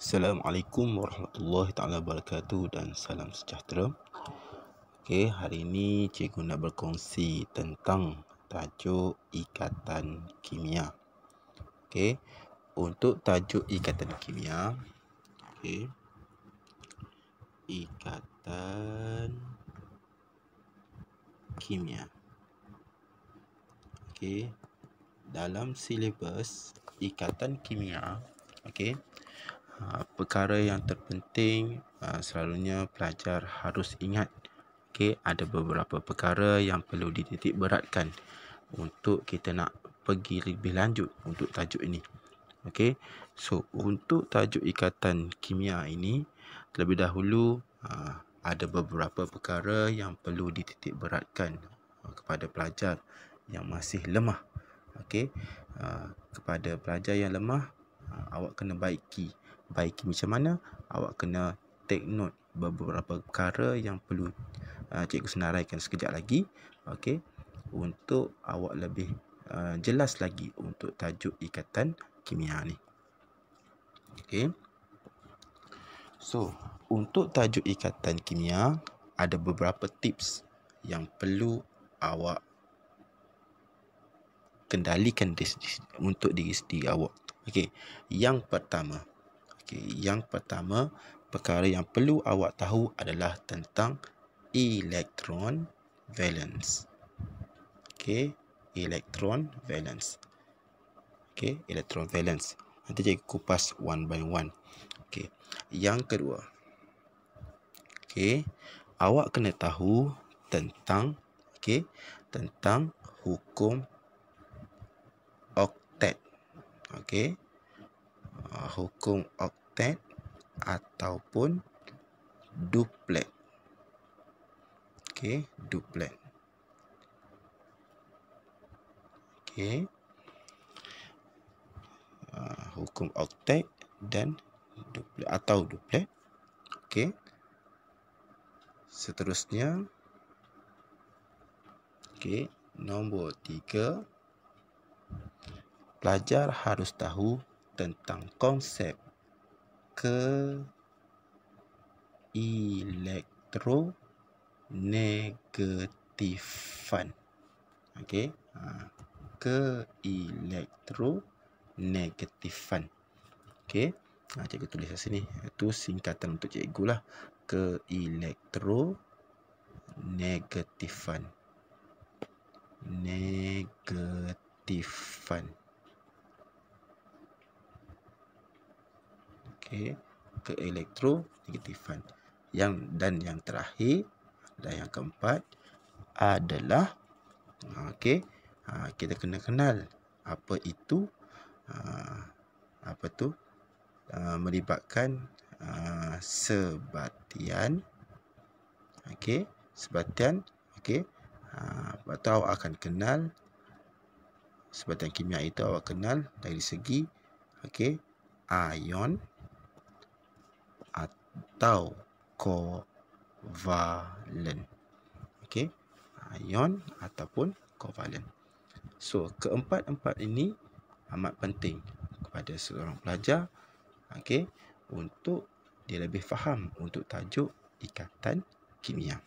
Assalamualaikum warahmatullahi taala wabarakatuh dan salam sejahtera. Okey, hari ini cikgu nak berkongsi tentang tajuk ikatan kimia. Okey, untuk tajuk ikatan kimia, okey. Ikatan kimia. Okey, dalam silibus ikatan kimia, okey, perkara yang terpenting selalunya pelajar harus ingat. Okey, ada beberapa perkara yang perlu dititik beratkan untuk kita nak pergi lebih lanjut untuk tajuk ini. Okey, so untuk tajuk ikatan kimia ini, terlebih dahulu ada beberapa perkara yang perlu dititik beratkan kepada pelajar yang masih lemah. Okey, kepada pelajar yang lemah, awak kena baiki macam mana? Awak kena take note beberapa perkara yang perlu cikgu senaraikan sekejap lagi. Okey, untuk awak lebih jelas lagi untuk tajuk ikatan kimia ni. Okey, so untuk tajuk ikatan kimia ada beberapa tips yang perlu awak kendalikan untuk diri sendiri awak. Okey, yang pertama, perkara yang perlu awak tahu adalah tentang elektron valence. Okey, elektron valence. Okey, elektron valence. Nanti cikgu kupas one by one. Okey, yang kedua, okey, awak kena tahu tentang hukum oktet. Okey, hukum oktet ataupun duplet. Okey, duplet. Okey, hukum oktet dan duplet atau duplet. Okey, seterusnya, okey, nombor 3, pelajar harus tahu tentang konsep keelektronegatifan. Okey, keelektronegatifan. Okey, cikgu tulis kat sini. Itu singkatan untuk cikgu lah. Keelektronegatifan. Negatifan. Okey, keelektronegatifan. Yang terakhir dan yang keempat adalah kita kena kenal apa itu melibatkan sebatian. Okey, sebatian. Okey, atau awak akan kenal sebatian kimia itu, awak kenal dari segi ion atau kovalen. Okey, ion ataupun kovalen. So, keempat-empat ini amat penting kepada seorang pelajar, okey, untuk dia lebih faham untuk tajuk ikatan kimia.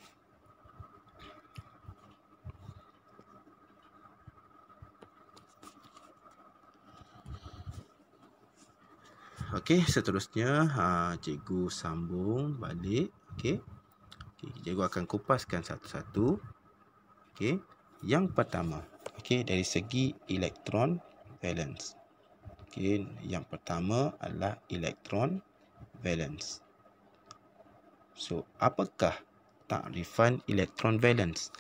Okey, seterusnya cikgu sambung balik. Okey, cikgu akan kupaskan satu-satu. Okey, yang pertama, okey, dari segi elektron valence. Okey, yang pertama adalah elektron valence. So, apakah takrifan elektron valence?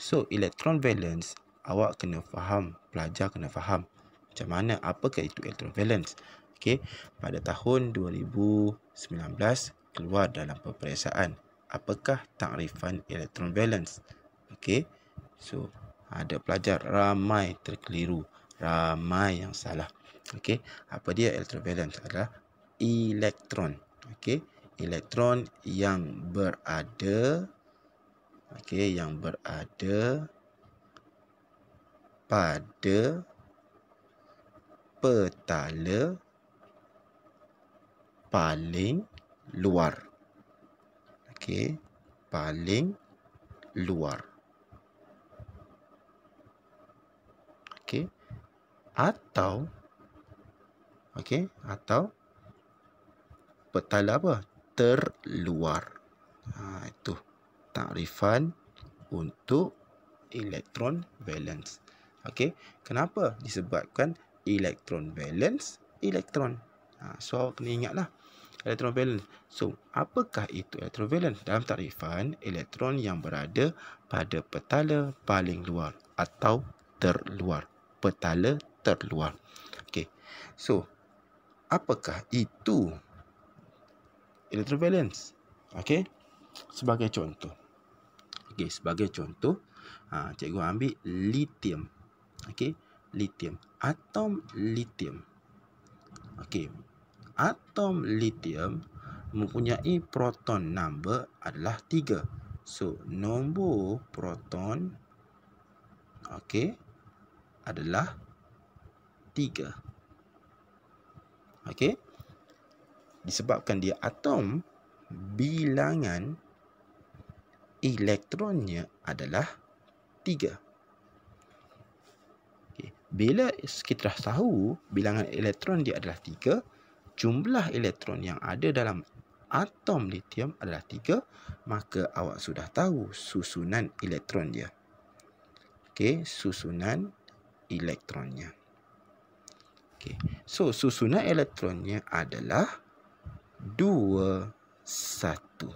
So, elektron valence awak kena faham, pelajar kena faham macam mana, apakah itu elektron valence. Okey, pada tahun 2019 keluar dalam peperiksaan apakah takrifan elektron valence. Okey, so ada pelajar ramai terkeliru, ramai yang salah. Okey, apa dia elektron valence? Adalah elektron. Okey, elektron yang berada pada petala paling luar. Okey, paling luar. Okey. Atau petala apa? Terluar. Itu takrifan untuk elektron valence. Okey, kenapa? Disebabkan elektron valence elektron. So awak kena ingatlah elektron valence. So, apakah itu elektron valence? Dalam takrifan, elektron yang berada pada petala paling luar atau terluar. Petala terluar. Okey. So, apakah itu elektron valence? Okey. Sebagai contoh. Okey, sebagai contoh, cikgu ambil lithium. Okey, lithium. Atom lithium. Okey. Atom lithium mempunyai proton number adalah 3. So, nombor proton adalah 3. Okey. Disebabkan dia atom, bilangan elektronnya adalah 3. Okay. Bila kita dah tahu bilangan elektron dia adalah 3, jumlah elektron yang ada dalam atom lithium adalah 3, maka awak sudah tahu susunan elektron dia. Okey, susunan elektronnya. Okey. So, susunan elektronnya adalah 2, 1.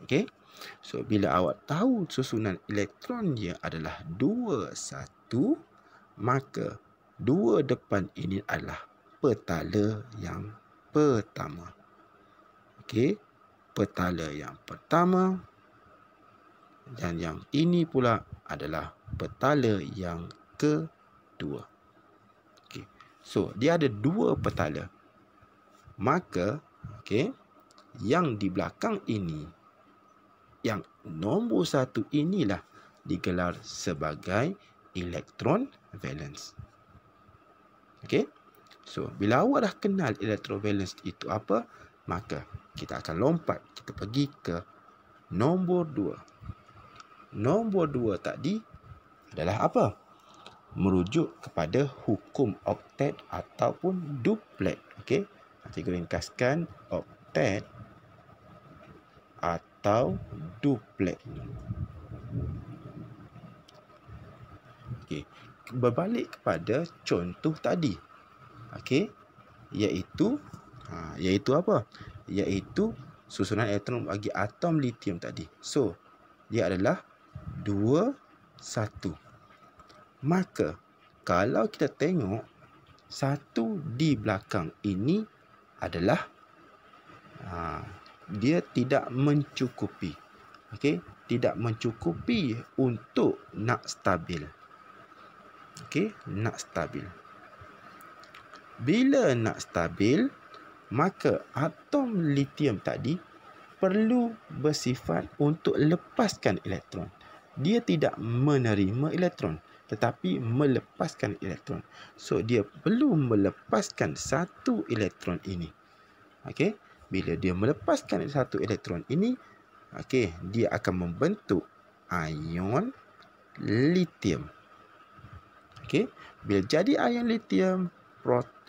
Okey. So, bila awak tahu susunan elektron dia adalah 2, 1, maka 2 depan ini adalah petala yang pertama. Okey, petala yang pertama, dan yang ini pula adalah petala yang kedua. Okey. So, dia ada 2 petala. Maka, yang di belakang ini, yang nombor 1 inilah digelar sebagai elektron valence. Okey. So, bila awak dah kenal elektron valence itu apa, maka kita akan lompat. Kita pergi ke nombor 2. Nombor 2 tadi adalah apa? Merujuk kepada hukum oktet ataupun duplet. Okey. Cikgu ringkaskan oktet atau duplet. Okey, berbalik kepada contoh tadi. Okey, iaitu apa? Iaitu susunan elektron bagi atom lithium tadi. So, dia adalah 2, 1. Maka kalau kita tengok 1 di belakang ini adalah dia tidak mencukupi. Okey, tidak mencukupi untuk nak stabil. Okey, nak stabil. Bila nak stabil, maka atom lithium tadi perlu bersifat untuk lepaskan elektron. Dia tidak menerima elektron, tetapi melepaskan elektron. So, dia perlu melepaskan 1 elektron ini. Okey, bila dia melepaskan 1 elektron ini, dia akan membentuk ion lithium. Okey, bila jadi ion lithium,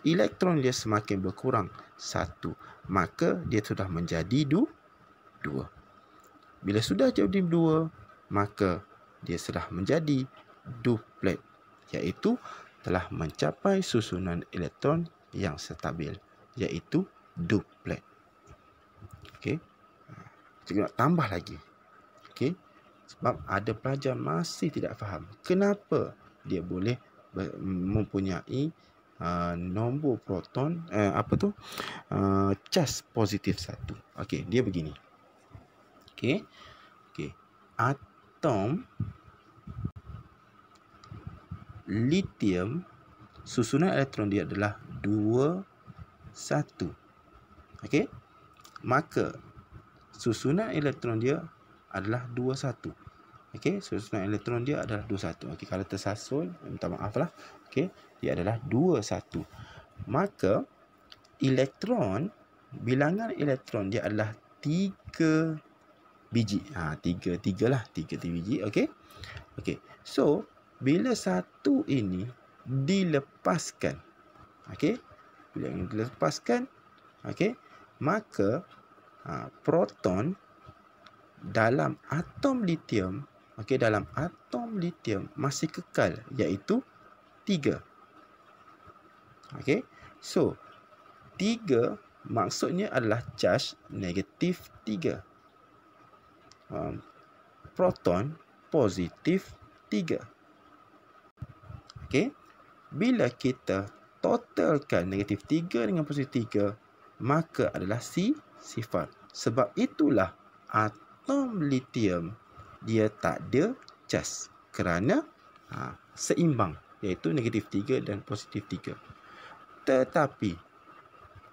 elektron dia semakin berkurang 1, maka dia sudah menjadi 2. Bila sudah jadi 2, maka dia sudah menjadi duplet, iaitu telah mencapai susunan elektron yang stabil, iaitu duplet. Okey, cikgu nak tambah lagi. Okey, sebab ada pelajar masih tidak faham kenapa dia boleh mempunyai nombor proton cas positif 1. Okey, dia begini. Okey, atom lithium, susunan elektron dia adalah 2, 1. Okey, maka susunan elektron dia adalah 2, 1. Okey, susunan elektron dia adalah 2, 1. Okey, kalau tersasul, minta maaf lah. Okey, dia adalah 2, 1. Maka elektron bilangan elektron dia adalah 3 biji. Tiga lah, 3 biji. Okey. Okey. So, bila satu ini dilepaskan, okey, bila ini dilepaskan, okey, maka proton dalam atom litium, okey, dalam atom litium masih kekal, iaitu 3. Okey. So, 3 maksudnya adalah charge negatif 3. Proton positif 3. Okey. Bila kita totalkan negatif 3 dengan positif 3, maka adalah sifar. Sebab itulah atom litium dia tak ada charge, kerana seimbang, iaitu negatif 3 dan positif 3. Tetapi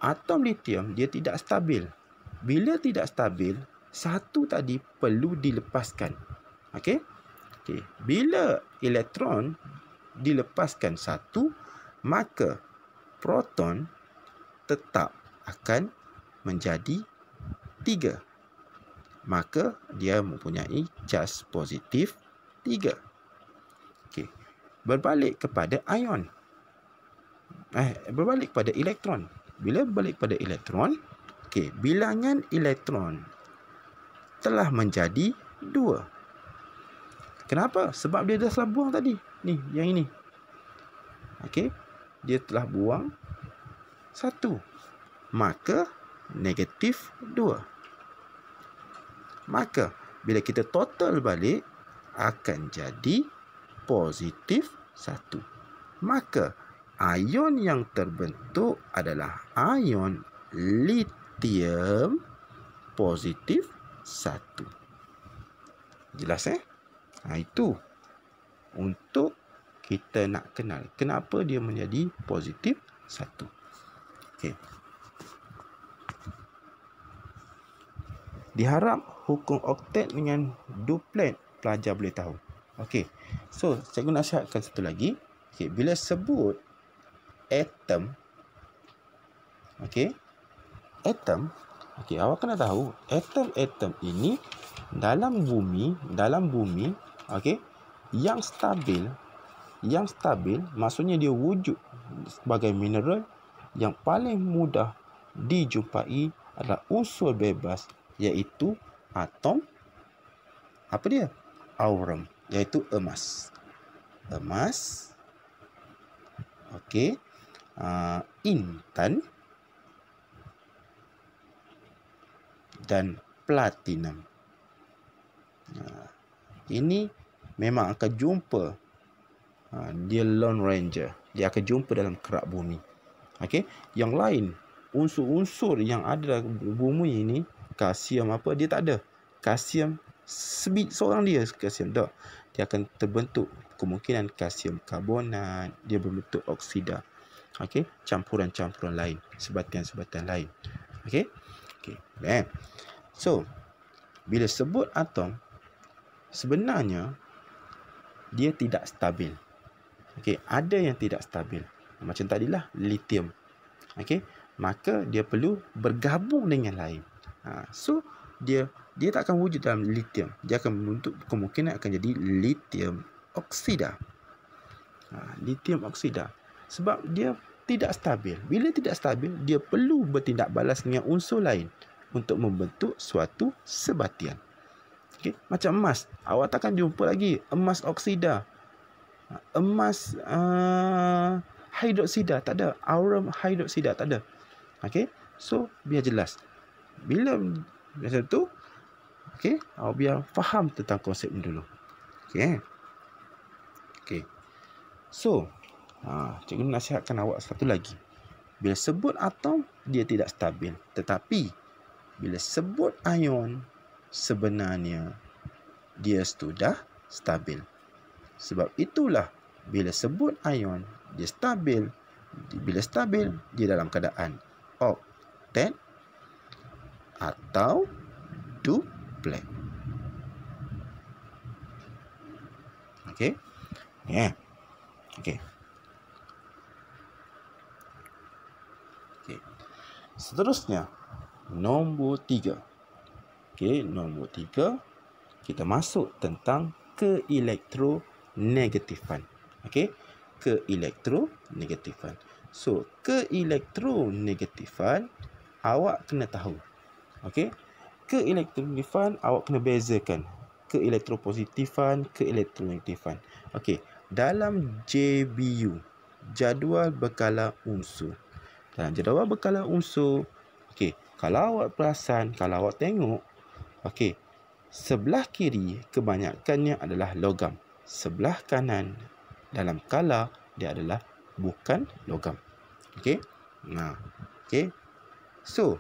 atom litium dia tidak stabil. Bila tidak stabil, satu tadi perlu dilepaskan. Okey? Okey. Bila elektron dilepaskan satu, maka proton tetap akan menjadi 3. Maka dia mempunyai charge positif 3. Okey. Berbalik kepada ion. Berbalik kepada elektron. Bila berbalik kepada elektron, okey, bilangan elektron telah menjadi 2. Kenapa? Sebab dia dah telah buang tadi. Ni, yang ini. Okey. Dia telah buang 1. Maka negatif 2. Maka bila kita total balik, akan jadi positif 1. Maka ion yang terbentuk adalah ion litium positif 1. Jelas itu untuk kita nak kenal kenapa dia menjadi positif 1. Okey. Diharap hukum oktet dengan duplet pelajar boleh tahu. Okey. So, cikgu nasihatkan satu lagi. Okey, bila sebut atom, okey, atom, okey, awak kena tahu atom ini dalam bumi, okey, yang stabil maksudnya dia wujud sebagai mineral yang paling mudah dijumpai adalah unsur bebas, iaitu atom apa dia? Aurum, iaitu emas. Okey. Intan dan platinum. Ini memang akan jumpa, dia Lone Ranger, dia akan jumpa dalam kerak bumi. Okey, yang lain, unsur-unsur yang ada dalam bumi ini, kalsium apa, dia tak ada. Kalsium seorang dia kalsium tak. Dia akan terbentuk kemungkinan kalsium karbonat, dia berbentuk oksida. Okey, campuran-campuran lain, sebatian-sebatian lain. Okey. Okey. So, bila sebut atom, sebenarnya dia tidak stabil. Okey, ada yang tidak stabil. Macam tadilah litium. Okey, maka dia perlu bergabung dengan lain. So dia tak akan wujud dalam litium. Dia akan membentuk, kemungkinan akan jadi litium oksida. Litium oksida. Sebab dia tidak stabil. Bila tidak stabil, dia perlu bertindak balas dengan unsur lain untuk membentuk suatu sebatian. Okay? Macam emas. Awak takkan jumpa lagi emas oksida, emas hidroksida. Tak ada. Aurum hidroksida. Tak ada. Okay? So, biar jelas. Bila macam tu, okay, awak biar faham tentang konsep ni dulu. Okay. Okay. So, cikgu nasihatkan awak satu lagi. Bila sebut atom, dia tidak stabil. Tetapi, bila sebut ion, sebenarnya dia sudah stabil. Sebab itulah, bila sebut ion, dia stabil. Bila stabil, dia dalam keadaan oktet atau duplet. Okey. Ya. Okey. Okey. Seterusnya, nombor 3. Okey, nombor 3 kita masuk tentang keelektronegatifan. Okey, keelektronegatifan. So, keelektronegatifan awak kena tahu. Okey, keelektronegatifan awak kena bezakan keelektropositifan, keelektronegatifan. Okey, dalam JBU, jadual berkala unsur. Dalam jadual berkala unsur, okey, kalau awak perasan, kalau awak tengok, okey, sebelah kiri kebanyakannya adalah logam. Sebelah kanan dalam kala dia adalah bukan logam. Okey. Nah, okey. So,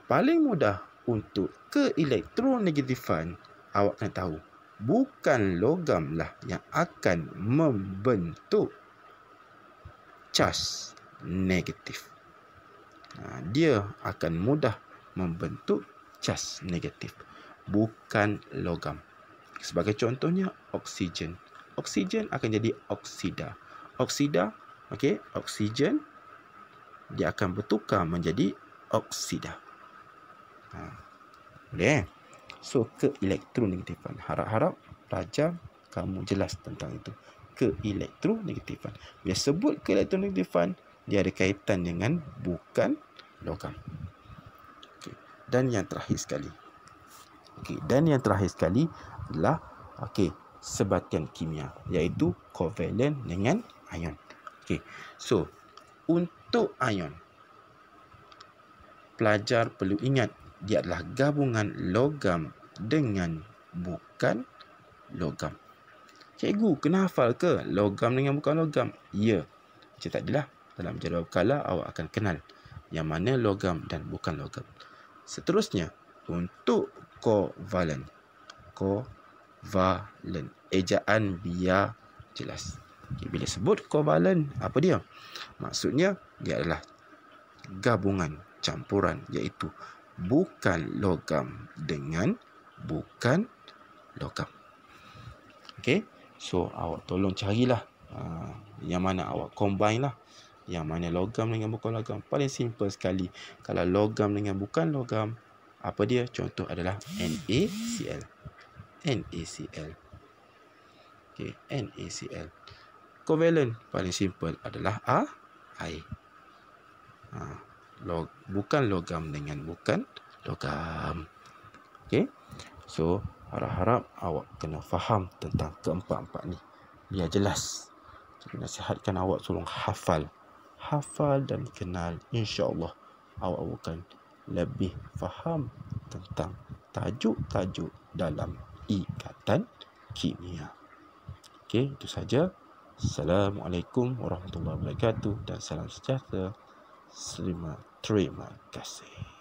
paling mudah untuk keelektronegatifan, awak kena tahu bukan logam lah yang akan membentuk cas negatif. Dia akan mudah membentuk cas negatif, bukan logam. Sebagai contohnya, oksigen. Oksigen akan jadi oksida. Oksida, okey, oksigen dia akan bertukar menjadi oksida. Boleh? So, keelektronegatifan. Harap-harap pelajar kamu jelas tentang itu. Keelektronegatifan. Bila sebut keelektronegatifan, dia ada kaitan dengan bukan logam. Okay. Dan yang terakhir sekali. Okay. Dan yang terakhir sekali adalah sebatian kimia, iaitu kovalen dengan ion. Okay. So, untuk ion, pelajar perlu ingat dia adalah gabungan logam dengan bukan logam. Cikgu, kena hafal ke logam dengan bukan logam? Ya. Macam tadilah, dalam jadual berkala awak akan kenal yang mana logam dan bukan logam. Seterusnya, untuk kovalen. Kovalen. Ejaan biar jelas. Okay, bila sebut kovalen, apa dia? Maksudnya, dia adalah gabungan, campuran, iaitu bukan logam dengan bukan logam. Okey, so awak tolong carilah yang mana awak combine lah, yang mana logam dengan bukan logam. Paling simple sekali. Kalau logam dengan bukan logam, apa dia? Contoh adalah NaCl. NaCl. Okey, NaCl. Kovalen paling simple adalah air. Bukan logam dengan bukan logam. Okey. So, harap-harap awak kena faham tentang keempat-empat ni. Biar jelas. Jadi, nasihatkan awak tolong hafal. Hafal dan kenal. InsyaAllah awak akan lebih faham tentang tajuk-tajuk dalam ikatan kimia. Okey, itu saja. Assalamualaikum warahmatullahi wabarakatuh dan salam sejahtera. Terima kasih.